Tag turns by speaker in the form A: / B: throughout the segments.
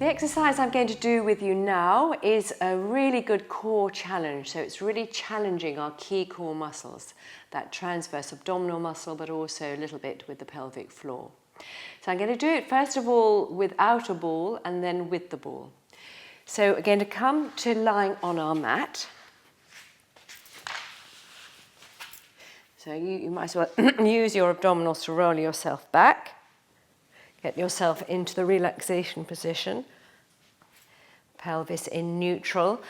A: The exercise I'm going to do with you now is a really good core challenge. So it's really challenging our key core muscles, that transverse abdominal muscle, but also a little bit with the pelvic floor. So I'm going to do it first of all without a ball and then with the ball. So we're going to come to lying on our mat. So you might as well use your abdominals to roll yourself back. Get yourself into the relaxation position. Pelvis in neutral.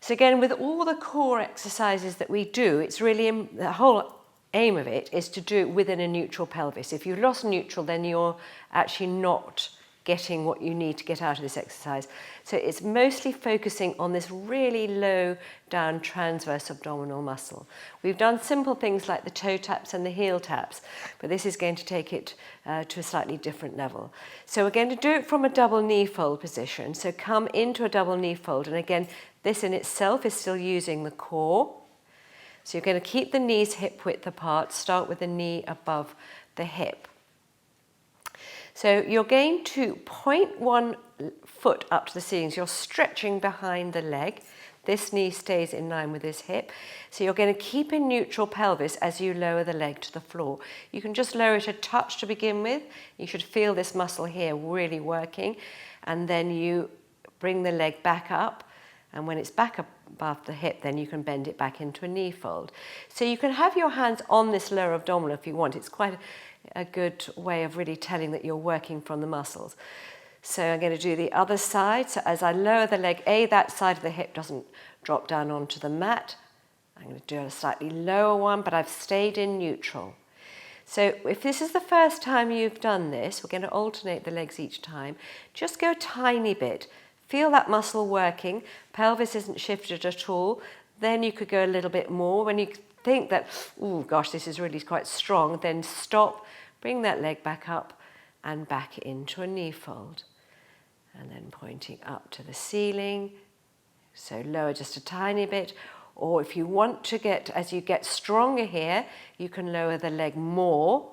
A: So again, with all the core exercises that we do, it's really, the whole aim of it is to do it within a neutral pelvis. If you lost neutral, then you're actually not getting what you need to get out of this exercise. So it's mostly focusing on this really low down transverse abdominal muscle. We've done simple things like the toe taps and the heel taps, but this is going to take it to a slightly different level. So we're going to do it from a double knee fold position. So come into a double knee fold, and again, this in itself is still using the core. So you're going to keep the knees hip width apart, start with the knee above the hip. So you're going to point one foot up to the ceiling. So you're stretching behind the leg. This knee stays in line with this hip. So you're going to keep in neutral pelvis as you lower the leg to the floor. You can just lower it a touch to begin with. You should feel this muscle here really working. And then you bring the leg back up. And when it's back above the hip, then you can bend it back into a knee fold. So you can have your hands on this lower abdominal if you want. It's quite a good way of really telling that you're working from the muscles. So I'm going to do the other side. So as I lower the leg, that side of the hip doesn't drop down onto the mat. I'm going to do a slightly lower one, but I've stayed in neutral. So if this is the first time you've done this, we're going to alternate the legs each time. Just go a tiny bit. Feel that muscle working. Pelvis isn't shifted at all. Then you could go a little bit more. When you think that, oh gosh, this is really quite strong, then stop, bring that leg back up and back into a knee fold. And then pointing up to the ceiling. So lower just a tiny bit. Or if you want to get, as you get stronger here, you can lower the leg more.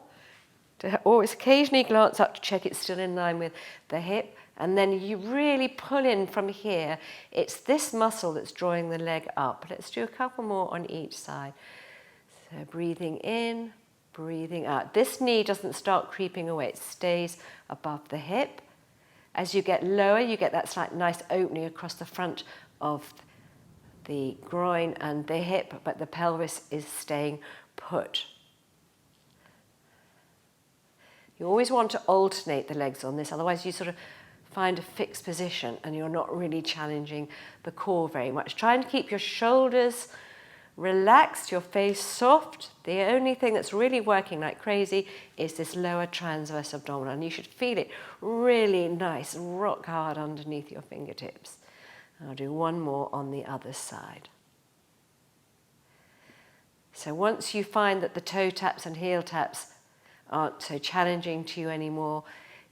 A: Always occasionally glance up to check it's still in line with the hip. And then you really pull in from here. It's this muscle that's drawing the leg up. Let's do a couple more on each side. So breathing in, breathing out. This knee doesn't start creeping away. It stays above the hip. As you get lower, you get that slight nice opening across the front of the groin and the hip, but the pelvis is staying put. You always want to alternate the legs on this, otherwise you sort of find a fixed position and you're not really challenging the core very much. Try and keep your shoulders relaxed, your face soft. The only thing that's really working like crazy is this lower transverse abdominal, and you should feel it really nice, rock hard underneath your fingertips. I'll do one more on the other side. So once you find that the toe taps and heel taps aren't so challenging to you anymore,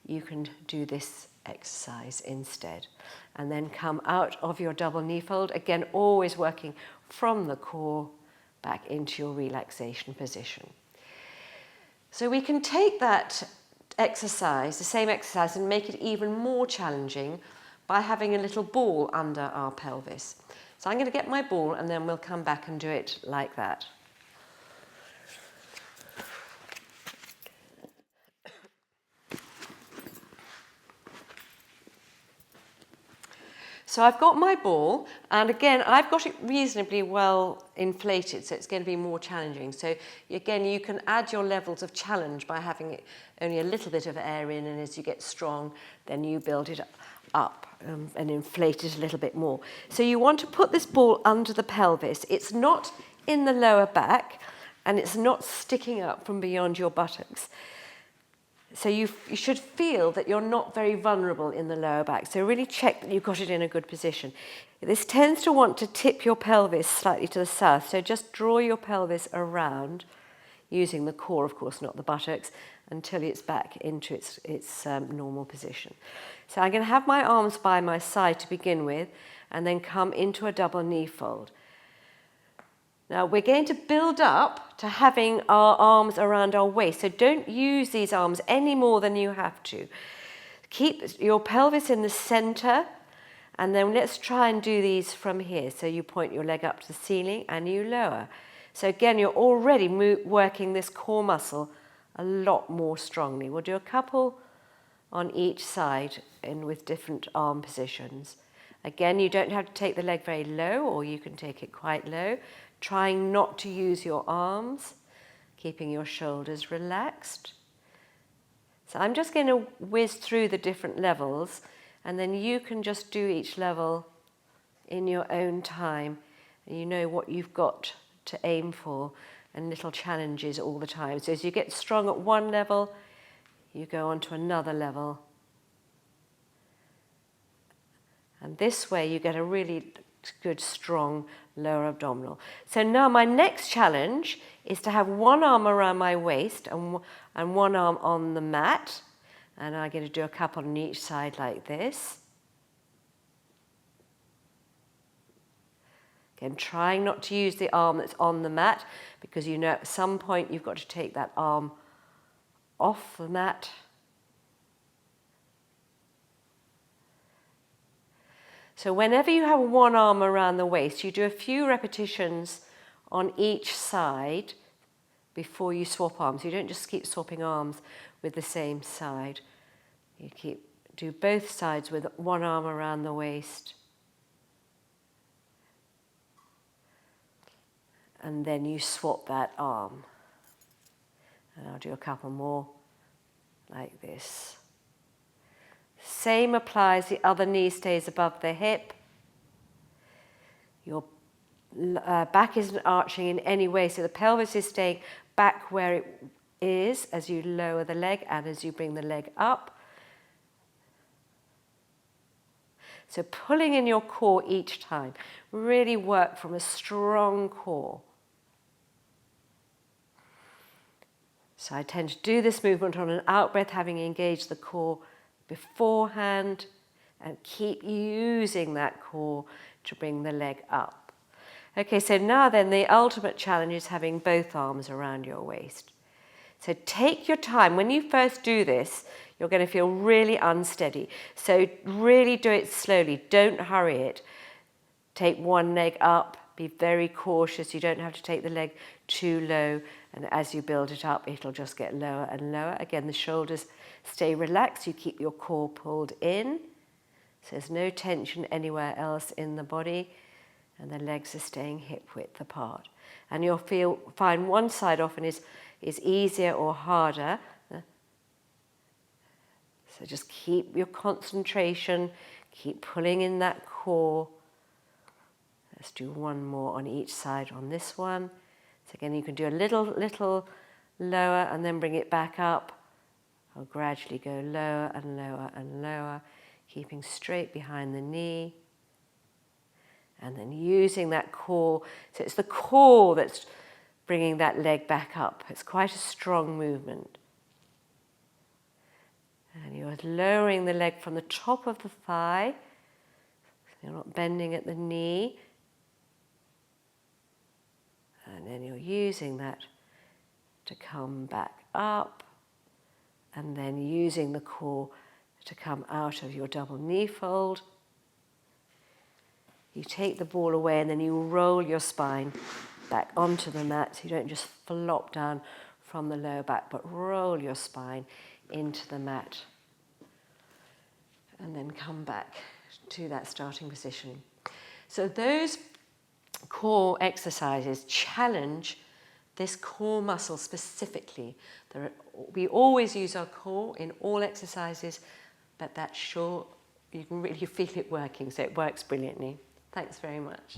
A: you can do this exercise instead. And then come out of your double knee fold, again always working from the core back into your relaxation position. So we can take that exercise, the same exercise, and make it even more challenging by having a little ball under our pelvis. So I'm going to get my ball and then we'll come back and do it like that. So I've got my ball, and again, I've got it reasonably well inflated, so it's going to be more challenging. So again, you can add your levels of challenge by having it only a little bit of air in, and as you get strong, then you build it up and inflate it a little bit more. So you want to put this ball under the pelvis. It's not in the lower back, and it's not sticking up from beyond your buttocks. So you should feel that you're not very vulnerable in the lower back. So really check that you've got it in a good position. This tends to want to tip your pelvis slightly to the south. So just draw your pelvis around, using the core, of course, not the buttocks, until it's back into its normal position. So I'm going to have my arms by my side to begin with, and then come into a double knee fold. Now we're going to build up to having our arms around our waist, so don't use these arms any more than you have to. Keep your pelvis in the center, and then let's try and do these from here. So you point your leg up to the ceiling and you lower. So again, you're already working this core muscle a lot more strongly. We'll do a couple on each side and with different arm positions. Again, you don't have to take the leg very low, or you can take it quite low, trying not to use your arms, keeping your shoulders relaxed. So I'm just going to whiz through the different levels, and then you can just do each level in your own time, and you know what you've got to aim for, and little challenges all the time. So as you get strong at one level, you go on to another level. And this way you get a really good, strong lower abdominal. So now my next challenge is to have one arm around my waist and one arm on the mat. And I'm going to do a couple on each side like this. Again, trying not to use the arm that's on the mat, because you know at some point you've got to take that arm off the mat. So whenever you have one arm around the waist, you do a few repetitions on each side before you swap arms. You don't just keep swapping arms with the same side. You do both sides with one arm around the waist. And then you swap that arm. And I'll do a couple more like this. Same applies, the other knee stays above the hip. Your back isn't arching in any way, so the pelvis is staying back where it is as you lower the leg and as you bring the leg up. So pulling in your core each time. Really work from a strong core. So I tend to do this movement on an out breath, having engaged the core beforehand, and keep using that core to bring the leg up. Okay, so now then the ultimate challenge is having both arms around your waist. So take your time. When you first do this, you're going to feel really unsteady. So really do it slowly. Don't hurry it. Take one leg up. Be very cautious. You don't have to take the leg too low. And as you build it up, it'll just get lower and lower. Again, the shoulders stay relaxed. You keep your core pulled in. So there's no tension anywhere else in the body. And the legs are staying hip width apart. And you'll find one side often is easier or harder. So just keep your concentration. Keep pulling in that core. Let's do one more on each side on this one. So again, you can do a little lower and then bring it back up. Or gradually go lower and lower and lower, keeping straight behind the knee. And then using that core. So it's the core that's bringing that leg back up. It's quite a strong movement. And you're lowering the leg from the top of the thigh. So you're not bending at the knee. And then you're using that to come back up, and then using the core to come out of your double knee fold. You take the ball away and then you roll your spine back onto the mat, so you don't just flop down from the lower back, but roll your spine into the mat. And then come back to that starting position. So those core exercises challenge this core muscle specifically. We always use our core in all exercises, but that's sure you can really feel it working, so it works brilliantly. Thanks very much.